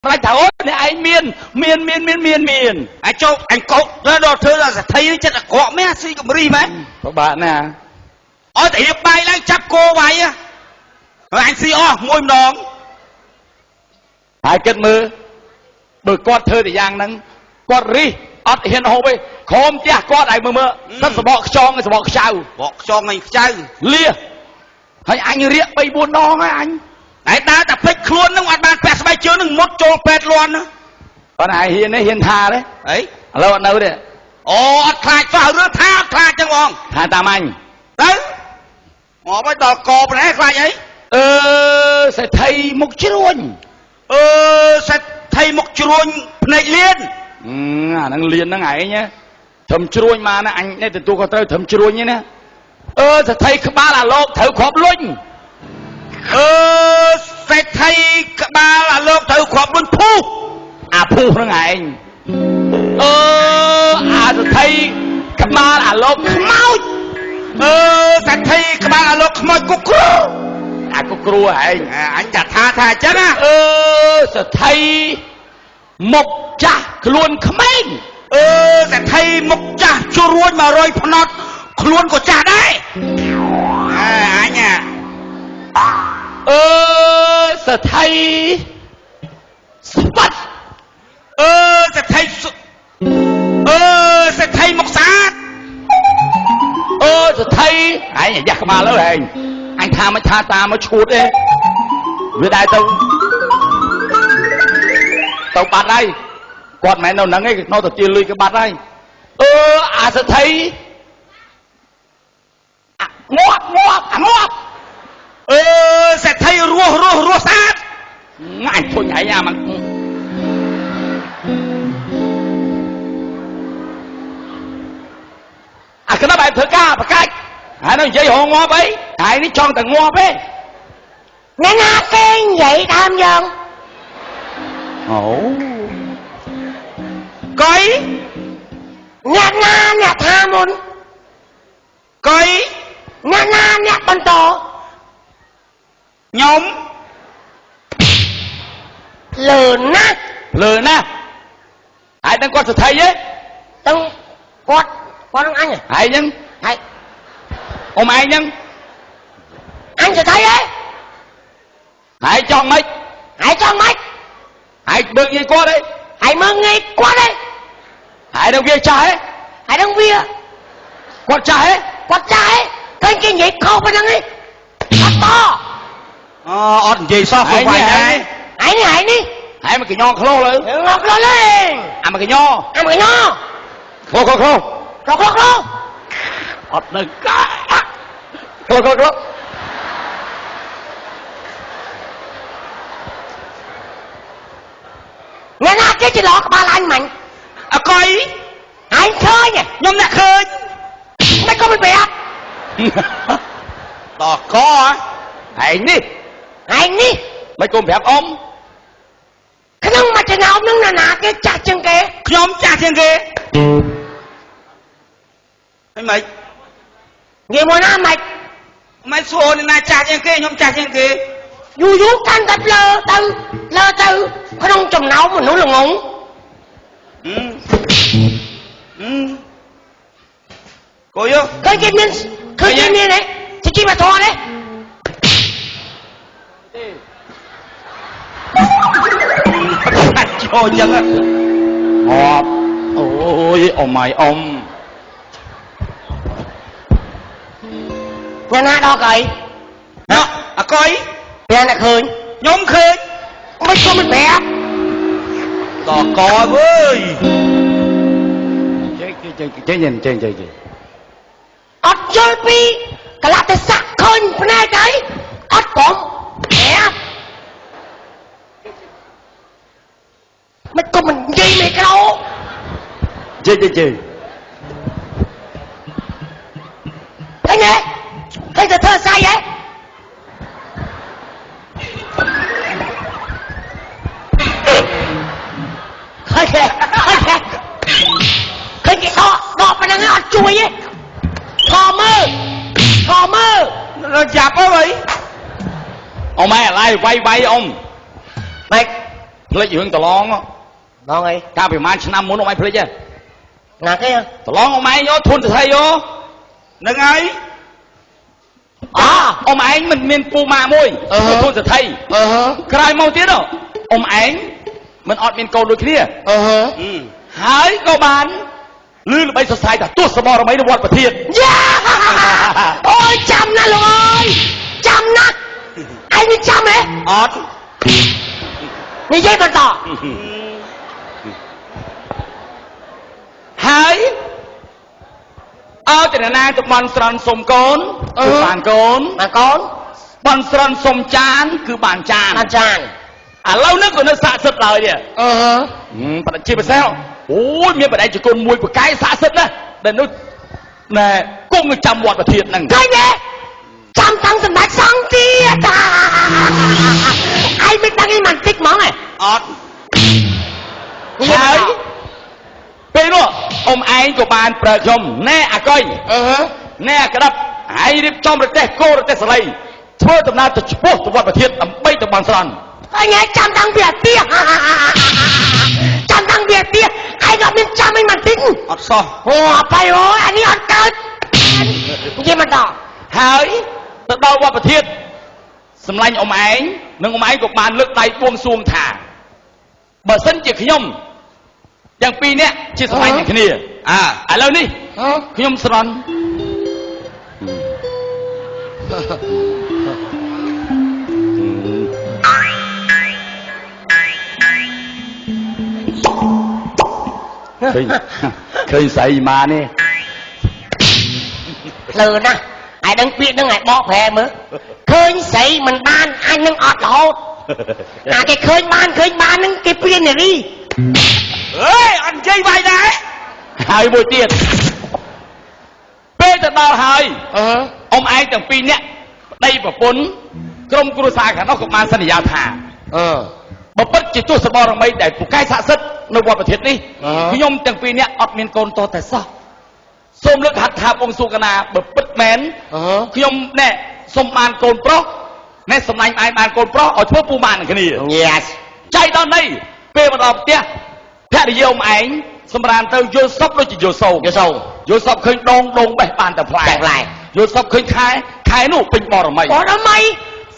lại thảo này anh miên anh châu anh cậu đó thứ là thấy chắc là có mấy xí cũng đi mấy các bạn nè ôi thì bay đang chắp cô bay á rồi anh xí môi nón hai kết mưa bởi con thơ thì giang nắng con ri ọt hiền hồ bê khom cha con ai mưa sắp sờ bọ cho người sờ bọ sao bọ cho người sao lia hay anh riêng bay buôn đó hay anh ấy ta tập phích luôn nó ngoặt bàn pẹt bay chứa nó một trâu pẹt luôn đó con này hiền tha đấy ấy lâu anh đâu đấy ồ khai vào rửa tha khai chẳng không tha tam anh đấy họ bắt đầu cọp này khai ấy sẽ thay một chuông sẽ thay một chuông này liên năng liên nó ngại nhé thầm chuông mà nó anh này từ tôi có tới thầm chuông nhé nè sẽ thay cái ba là lộp thử khóp luôn sẽ thay cái ba là lộp thử khóp luôn phu phu nó ngại anh sẽ thay cái ba là lộp máu sẽ thay cái ba là lộp máu cục cua cục cua hả anh chả tha chứ á sẽ thay một cha luôn khmeng sẽ thay một cha cho ruồi mà rồi phần nọt luôn của cha đấy anh à sẽ thay spat sẽ thay một sát sẽ thay anh nhảy giặc mà lớn anh tha mới tha ta mới chuột đi về đây tao bạt đây con mẹ nào nắng ấy nó thật chia ly cái bạt đây sẽ thấy ngọt sẽ thấy rùa sát anh thôi nhảy nha mà cái nó bài thử ca và cách nó dây hồ ngọt ấy nó chọn tầng ngọt ấy nghe nga cái vậy tham dân coi nhạc nga nhạc tha môn coi nhạc nga nhạc bần tổ nhóm lờ na ai đang con sự thầy ấy tông con anh à ai nhân ai ông ai nhân anh sẽ thấy ấy hãy cho mấy hãy được gì qua đây hãy mừng ngay qua đây hãy đồng viên trái hãy đồng viên quạt trái cái gì khâu bên ấy thật to ọt gì sao không phải đây hãy đi hãy mà cái nho khô lên ngọc lên mà cái nho khô ọt đừng khô nghe nga cái gì lọ ba la anh mạnh coi anh khơi nhỉ nhóm đã khơi mấy con bên bè tỏ có hãy đi mấy con phép ông cái nông mà chừng nào ông nông nà cái chặt chân kia nhóm cha trên kia mày gì mà na mày xô này cha trên kia nhóm cha trên kia vú can tập lơ tư cái nông chùm nào mà nó là ngủ cô yêu cái kim miên đấy thì chi mà thua đấy cho chân á ngọt ôi ông nhà na đo cậy đó coi nhà na khơi nhóm khơi mấy con bên bè tỏ có với chơi nhìn chơi ọt chơi pi cái là cái sạc khơi bên này cái ọt cổng bè mấy con mình gì mày cái đâu chơi cái gì cái giờ thơ sai vậy cái đọ mà đang ăn chui ấy thò mơ nó chạp quá vậy ông mày lại vay ông mày ភ្លេចរឿងតឡង បងអី កាលពីម៉ានឆ្នាំមុនអ៊ំឯងភ្លេចទេ ណាគេ តឡងអ៊ំឯងធួនសថីនឹងហើយ អ៊ំឯងមិនមានពូម៉ាមួយធួនសថីក្រោយមកទៀតអ៊ំឯងមិនអត់មានកូនដូចគ្នាហើយក៏បានលឺល្បីសរសៃថាទស្សបរមីនៅវត្តប្រធាន យ៉ាអូយចាំណាលោកអើយចាំណាឯងមិនចាំហ៎ អត់ និយាយបន្ត ហើយឲ្យតែណាទៅបន់ស្រន់សុំកូនគឺបានកូន បានកូន បន់ស្រន់សុំចានគឺបានចាន អាចារ្យ ឥឡូវនេះក៏នៅស័ក្តិសិទ្ធិឡើយនេះបដិជាពិសេសអូយមានបដិជាគុណមួយប្រកែកស័ក្តិសិទ្ធិណាដែលនោះណែគង់នៅចាំវត្តប្រធានហ្នឹង ឃើញទេចាំតាំងសម្ដេចសង្ឃទៀតឯងមិនដឹងឯងមិនតិចហ្មងហ៎ អត់ ហើយពេលនោះអ៊ំឯងក៏បានប្រើខ្ញុំណែអាកុយណែអាក្តាប់ហើយរៀបចំរទេសគោរទេសសលីធ្វើដំណើរទៅឆ្ពោះទៅវត្តប្រធានដើម្បីទៅបានស្រន់ ហើយឯងចាំតាំងពីអាទៀចាំតាំងពីអាទៀឯងអត់មានចាំឯងមិនតិច អត់សោះ អូអបាយអូអានេះអត់កើតនិយាយមកដល់ ហើយទៅដល់វត្តប្រធានសម្លាញ់អ៊ំឯងនិងអ៊ំឯងក៏បានលើកដៃបួងសួងថាបើសិនជាខ្ញុំទាំងពីរនាក់ជាសម្លាញ់នឹងគ្នាឥឡូវនេះខ្ញុំស្រន់ឃើញស្អីមកនេះ លឺណាស់ឯដឹងពាក្យហ្នឹងឯបកប្រែមើលឃើញស្រីមិនបានអញនឹងអត់រហូតអាគេឃើញបានហ្នឹងគេព្រាននារី អើយអត់និយាយវាយដែរ ហើយមួយទៀតពេលទៅដល់ហើយអ៊ំឯងទាំងពីរនាក់ប្តីប្រពន្ធក្រុមគ្រួសារខាងនោះក៏បានសន្យាថាបើពិតជាទស្សបរមីដែលពូកែស័ក្តិសិទ្ធិនៅវត្តប្រធាននេះខ្ញុំទាំងពីរនាក់អត់មានកូនតតែសោះសូមលើកហត្ថថាបងសុកណាបើពិតមែនខ្ញុំណែសូមបានកូនប្រុសណែសម្លាញ់ឯងបានកូនប្រុសឲ្យធ្វើពូម៉ាននឹងគ្នា Yes ចៃដល់នេះពេលមកដល់ផ្ទះភរិយាអ៊ំឯងសម្រានទៅយល់សពដូចជាយល់សោកយល់សពឃើញដងបេះបានតែផ្លែយល់សពឃើញខែនោះពេញបរមី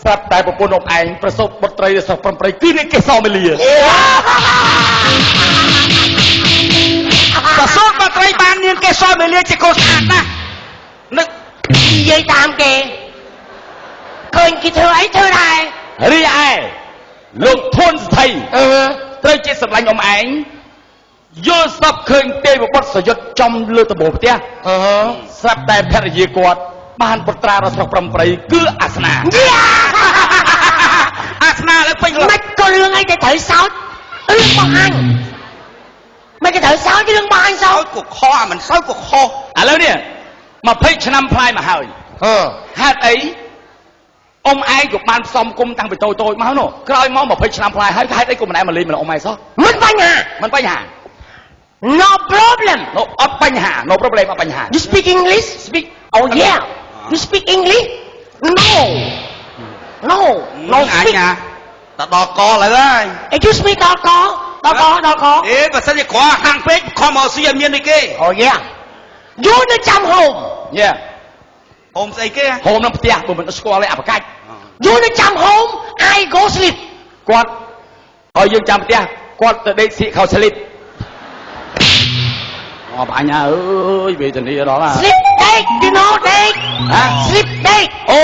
ស្រាប់តែប្រពន្ធអ៊ំឯងប្រសពបុត្រីរសប្រំប្រៃគឺនេះគេសមេលា ប្រសូតបត្រីបាននាងគេសមេលាជាកូនស្អាតណាស់នឹក និយាយតាមគេឃើញគេធ្វើអីធ្វើដែរ រីឯលោកធួនសថីត្រូវជាសម្លាញ់អ៊ំឯងយល់សពឃើញទេវបុត្រសយុទ្ធចំលើដំបូលផ្ទះស្រាប់តែភរិយាគាត់បានពុត្រារស្រស់ប្រំប្រៃគឺអាសនា អាសនាលើពេញមិនក៏រឿងអីតែត្រូវសោតរឿងបងអញមិនក៏ត្រូវសោតរឿងបងអញសោត កុខអាមិនសូវកុខឥឡូវនេះ20ឆ្នាំផ្លាយមកហើយហេតុអីអ៊ំឯងក៏បានផ្សំគុំតាំងពីតូចមកនោះក្រោយមក20ឆ្នាំផ្លាយហើយហេតុអីក៏មិនឯងមកលេងម្ល៉េះអ៊ំឯងសោះមិនបញ្ហា No problem អត់បញ្ហា No problem អត់បញ្ហា You speak English Speak Oh yeah You speak English No អញណាតដល់កឡើយហើយ Excuse me ដល់កអេបើសិនជាក្រហាងពេកខំមកស៊ីឲ្យមាននេះគេ Oh yeah You នៅចាំ home Yeah ហូមស្អីគេ ហូមនៅផ្ទះបើមិនស្គាល់ទេអបកាច់ You នៅចាំ home I go sleep គាត់ឲ្យយើងចាំផ្ទះគាត់ទៅដេកសៀកខោស្លីបអបអញអើយវេទនាដល់ណា Sleep ដេក You know ដេក Sleep ដេក អូ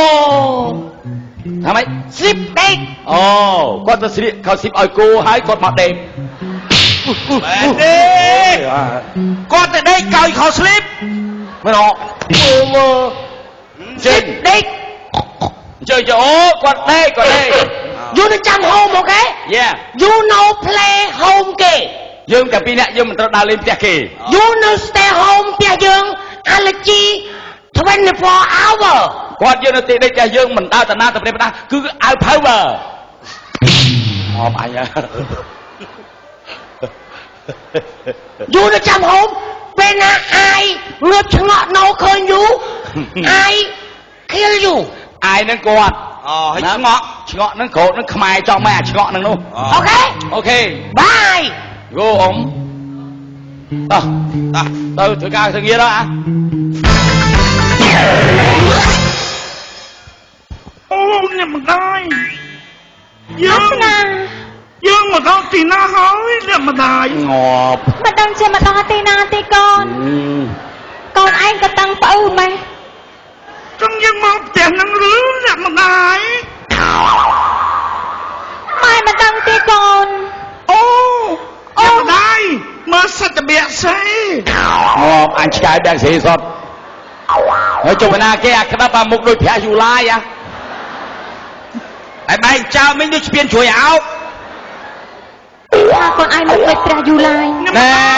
ថាម៉េច Sleep ដេក អូគាត់ទៅស្លៀកខោស្លីបឲ្យគោហើយគាត់មកដេក បែរទេគាត់ទៅដេកកោយខោស្លីប មិនអត់មើលចេញ ដេក ជើអូគាត់ដេក You នៅចាំ home អូខេ Yeah You know play home គេ យើងតែពីរនាក់យើងមិនត្រូវដើរលេងផ្ទះគេ You know stay home ផ្ទះយើង allergy 24 hour គាត់យើងនៅទីដេកផ្ទះយើងមិនដើរតាណាទៅព្រៃផ្ដាស់គឺអាវ power អបអញ You នៅចាំ home ពេលណាអាយងើបឆ្ងក់នៅឃើញ You អាយ kill you អាយនឹងគាត់ ឲ្យឆ្ងក់ ឆ្ងក់ហ្នឹងក្រោតហ្នឹងខ្មែរចង់មកអាឆ្ងក់ហ្នឹងនោះ អូខេ អូខេ បាយ យូអ៊ំទៅធ្វើការធ្វើងារដល់អា អូអ្នកម្ដាយយើ អាសនា យើងមកដល់ទីណាហើយអ្នកម្ដាយ ងាប់ មិនដឹងជាមកដល់ទីណាទេកូនកូនឯងក៏តាំងប្អូនម៉េះ ចឹងយើងមកផ្ទះហ្នឹងឬអ្នកម្ដាយ ម៉ែមិនដឹងទេកូន អូអ្នកម្ដាយមើលសត្វតបៈស្អី ងាប់អញឆ្កែបែកស្រីសតហើយចុះបណ្ណាគេអាក្តាប់អាមុខដូចប្រាក់យូឡាយអា ហើយបែកចោលមិញដូចស្ពានជ្រួយអោប ថាកូនឯងមកដូចព្រះយូឡាយ ណែ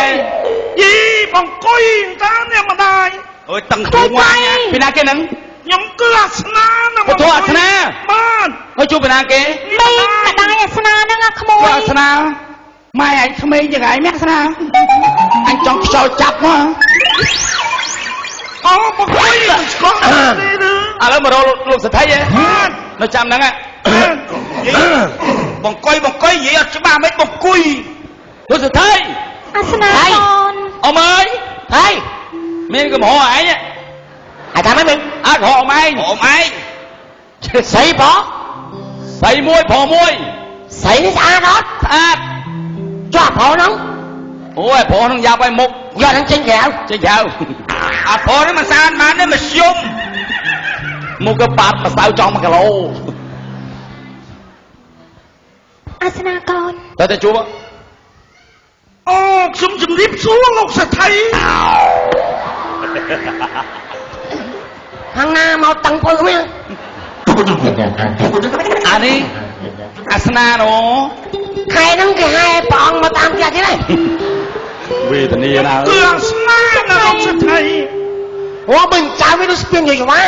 យីបងកុយតាអ្នកម្ដាយអើយតឹង ខ្ ខ្ វា វ យ ងា ខ្វា យ យ ពីណាគេហ្នឹង ខ្ញុំគឺអាសនាណា ពធអាសនា បាទ ហើយជួបបណ្ណាគេ មីងម្ដាយអាសនាហ្នឹងអាក្មួយ អាសនាម៉ែអញក្មេងយ៉ាងឯងមាក់អាសនាអញចង់ខ្យល់ចាប់មក អូបងកុយស្គាល់ទេឬ ឥឡូវមករកលោកសទ្ធិហ៎នៅចាំហ្នឹង បងកុយនិយាយអត់ច្បាស់មិនបងគុយ លោកសទ្ធិ អាសនាកូន អមអើយ ហើយ មានកំហុសឯង ហើយថាម៉េចមិញ អត់ហៅអមឯង អូមឯង ស្អីបង ស្អីមួយប្រមួយ ស្អីនេះស្អាតអត់ ស្អាត ជាប់ផងហ្នឹង អូយប្រហ្នឹងយ៉ាប់ឲ្យមុខ យកហ្នឹងចេញក្រៅ ចេញក្រៅ អាផនេះមិនស្អាតបានទេមកយំ មុខក៏ប៉ាត់ម្សៅចង់1គីឡូ អាសនាកូន ទៅជួប អូខ្ញុំជំរាបសួរលោកសថី ខាងណាមកតាំងពើវិញ អានេះអាសនាណូ ខែហ្នឹងគេហៅព្រះអង្គមកតាមផ្ទះទៀតហើយ វេទនាណា គឺអាសនាណាលោកសថី អូមិនចៅវាដូចស្ពានយូរវ៉ា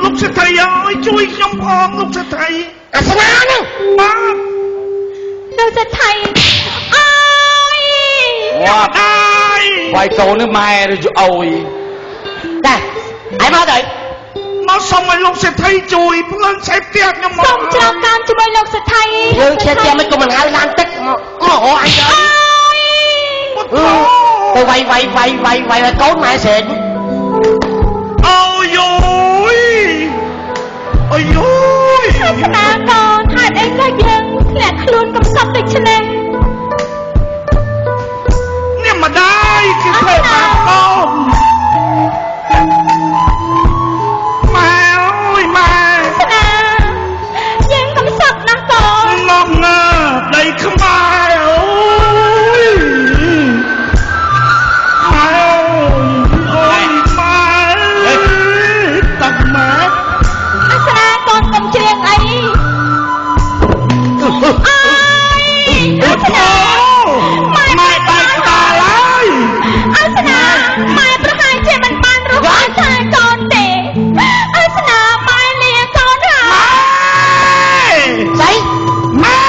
លោកសថីអើយជួយខ្ញុំផងលោកសថី អាសនាហ្នឹង បាទ លោកសទ្ធិអើយ វ៉ា អាយ វាយកូននេះម៉ែឬអើយ តែហើយមកទៅ មកសុំឲ្យលោកសថីជួយភ្លើងឆេះផ្ទះខ្ញុំមក សូមច្រកតាមជាមួយលោកសទ្ធិ យើងឈៀតជាមិនក៏មិនហៅឡានទឹកមកអូអញទៅ អើយ ទៅវាយកូនម៉ែស្រេច អូយអូយ អាសនាកូនហេតុអីក៏យើងធ្លាក់ខ្លួនកំសត់ដូច្នេះ នេះម្ដាយគឺធ្វើបាបកូនម៉ែអើយម៉ែ អាសនាយើងកំសត់ណាស់កូន មកងើដីខ្មែរអូយម៉ែអូយម៉ែតាក់ម៉ែ អាសនាកូនកុំច្រៀងអីអើយអាសនាម៉ែ ម៉ែបែកក្បាលហើយ អាសនាម៉ែប្រហែលជាមិនបានរស់អាសាកូនទេអាសនាម៉ែលាកូនហើ ម៉ែ យ ស្អី ម៉ែ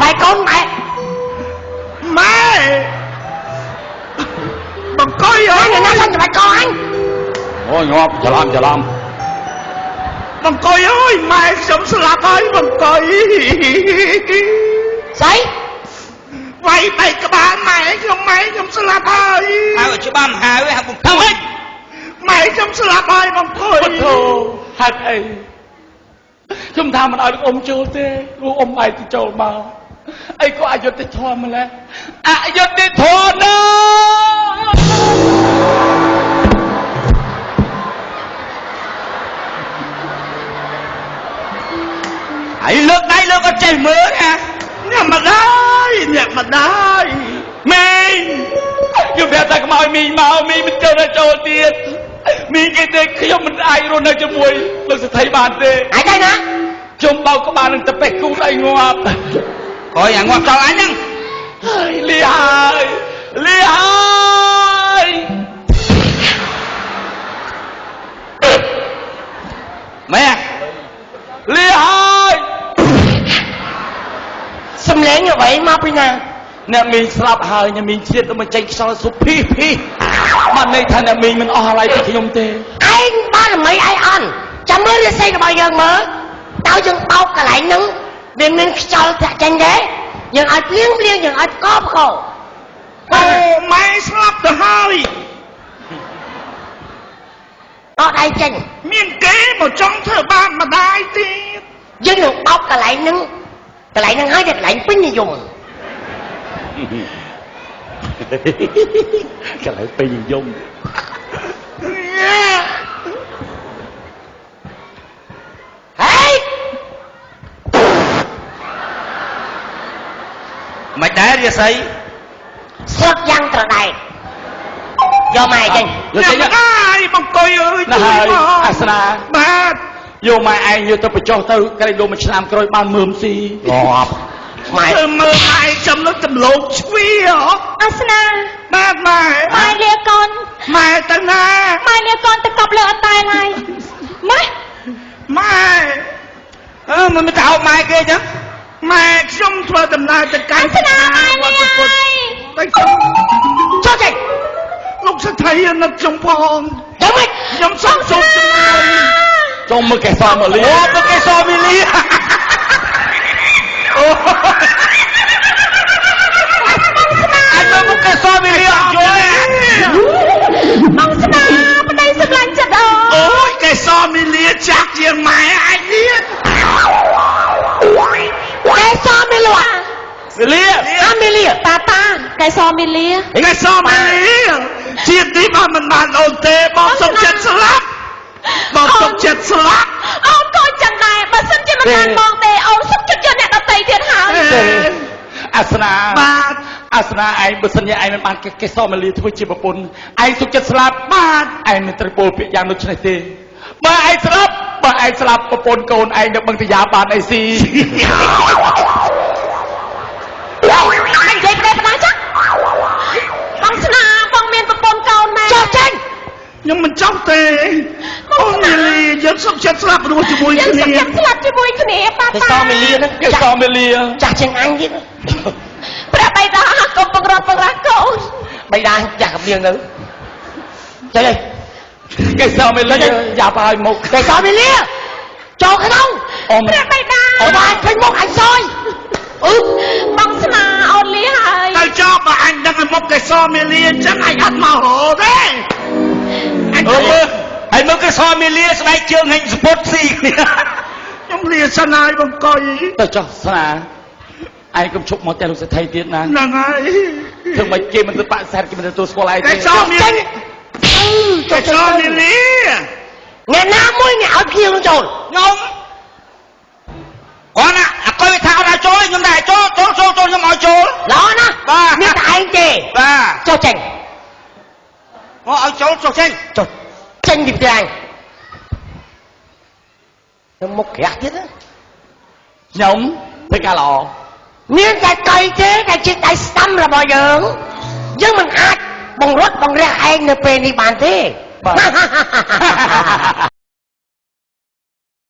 បាយកូនម៉ែ ម៉ែបង្កយអើយ ណាសិនទៅបាយកូនអញ អូយងាប់ច្រឡំ បង្កយអើយម៉ែខ្ញុំស្លាប់ហើយបង្កយ ស្អី វាយបែកក្បាលម៉ែខ្ញុំស្លាប់ហើយ ហៅឲ្យច្បាស់មហៅហៅបំ ធ្វើម៉េច ម៉ែខ្ញុំស្លាប់ហើយបង្កយ ពុទ្ធោហេតុអីខ្ញុំថាមិនឲ្យលោកអ៊ំចូលទេលោកអ៊ំឯងទៅចូលមកអីក៏អយុត្តិធម៌ម្ល៉េះអយុត្តិធម៌ណា ហើយលើកដៃលើកអត់ចេះមើលណា អ្នកម្ដាយមីងខ្ញុំប្រាប់តែកុំឲ្យមីងមកមីងមិនចូលទៀតមីងគេទេខ្ញុំមិនអាចរស់នៅជាមួយលោកសទ្ធិបានទេ អញទៅណា ខ្ញុំបោកក្បាលនឹងតពេះគូដៃងាប់ ក្រោយអាងាប់ចោលអញហ្នឹង ហើយលាហើយម៉ែ លាហើយ សំលេងអ្វីមកពីណា អ្នកមីងស្លាប់ហើយអ្នកមីងជាតិទៅមកចេញខ្យល់សុភីបានន័យថាអ្នកមីងមិនអស់អាឡ័យពីខ្ញុំទេ ឯងបានល្មីឯងអន់ ចាំមើលរាសីរបស់យើងមើលតើយើងបោកកន្លែងហ្នឹងវាមានខ្យល់ធាក់ចេញទេយើងឲ្យភ្លៀងយើងឲ្យផ្កបអូម៉ែស្លាប់ទៅហើយអត់ដៃចេញមានគេមកចង់ធ្វើបាបម្ដាយទៀតយើងនឹងបោកកន្លែងហ្នឹងឲ្យតែកន្លែងពេញនិយមកន្លែងពេញនិយមហើយមិនដែររាសីស្រុតយ៉ាងត្រដែតយកម៉ែចេញយកចេញអាយបង្កុយអើយណាហើយអាសនាបាទយកម៉ែឯងយកទៅបញ្ចុះទៅក្រែងលោកមួយឆ្នាំក្រោយបានមើមស៊ីងាប់ម៉ែមើលឯងចំណុចចម្លងជ្វីអាសនាបាទម៉ែលាកូនម៉ែទៅណាម៉ែលាកូនទៅកប់លើអត់តែឡើយម៉ែមិនទៅហៅម៉ែគេចឹងម៉ែខ្ញុំធ្វើដំណើរទៅកាន់អាសនាម៉ែលាទៅចុះចេញលោកស្ថិយនឹកខ្ញុំផងយ៉ាងម៉េចខ្ញុំសុំជំនួយសូមមើលកេសរមកលីអូមើលកេសរមីលីអូអញមើលកេសរមីលីអត់យល់បងស្នាប្តីសម្លាញ់ចិត្តអូយកេសរមីលីចាស់ជាងម៉ែអញទៀតកេសរមីលីមីលីតាកេសរមីលីកេសរមីលីជាតិនេះបានមិនបានអូនទេបងសុំចិត្តស្លាប់បងសុំចិត្តស្លាប់អូនក៏ចឹងដែរបើសិនជាមិនបានបងទេអូនសុំចិត្តយកអ្នកដទៃទៀតហើយអាសនាបាទអាសនាឯងបើសិនជាឯងមិនបានកេសរមីលីធ្វើជាប្រពន្ធឯងសុខចិត្តស្លាប់បាទឯងមិនត្រូវពោលពាក្យយ៉ាងដូចនេះទេបើឯងស្លាប់ប្រពន្ធកូនឯងនៅបឹងតាយាបានអីស៊ីអញនិយាយប្តីប៉ុណ្ណាចាបងស្នាបងមានប្រពន្ធកូនម៉ែចុះចេញខ្ញុំមិនចង់ទេអូនមីលីយើងសុំចិត្តស្លាប់ព្រោះជាមួយគ្នាយើងសុំចិត្តស្លាប់ជាមួយគ្នាប៉ាកេសរមីលីហ្នឹងកេសរមីលីចាស់ជាងអញទៀតព្រះបិតាកុំបង្រត់បង្រាស់កូនបិតាចាស់កំលៀងទៅចេញហើយកេសរមីលីយ៉ាប់ឲ្យមុខកេសរមីលីចូលក្នុងព្រះបិតាអូបានឃើញមុខអញសយបងស្នាអូនលីហើយទៅចោលបើអញដឹងឲ្យមុខកេសរមីលីអញ្ចឹងអញអត់មករហូតទេអញមើលកេសរមីលីស្បែកជើងហិញសពុតស៊ីគ្នាខ្ញុំលាសិនហើយបង្កុយទៅចុះស្នាឯងកុំឈប់មកតែលោកសេដ្ឋីទៀតណាហ្នឹងហើយធ្វើមិនគេមិនទៅបាក់សែតគេមិនទទួលស្គាល់ឯងទេកេសរមីលីអ្នកណាមួយអ្នកឲ្យភ្ញៀវនឹងចូលខ្ញុំគាត់ណាអកុយថាអត់ឲ្យចូលខ្ញុំដែរចូលខ្ញុំឲ្យចូលល្អណាស់បាទមានតែឯងទេបាទចុះចេញមកឲ្យចូលចុះចេញពីផ្ទះឯងខ្ញុំមុខក្រាស់ទៀតខ្ញុំធ្វើការល្អមានតែកៃទេតែជាដៃស្ដាំរបស់យើងមិនអាចបង្រត់បង្រះឯងនៅពេលនេះបានទេ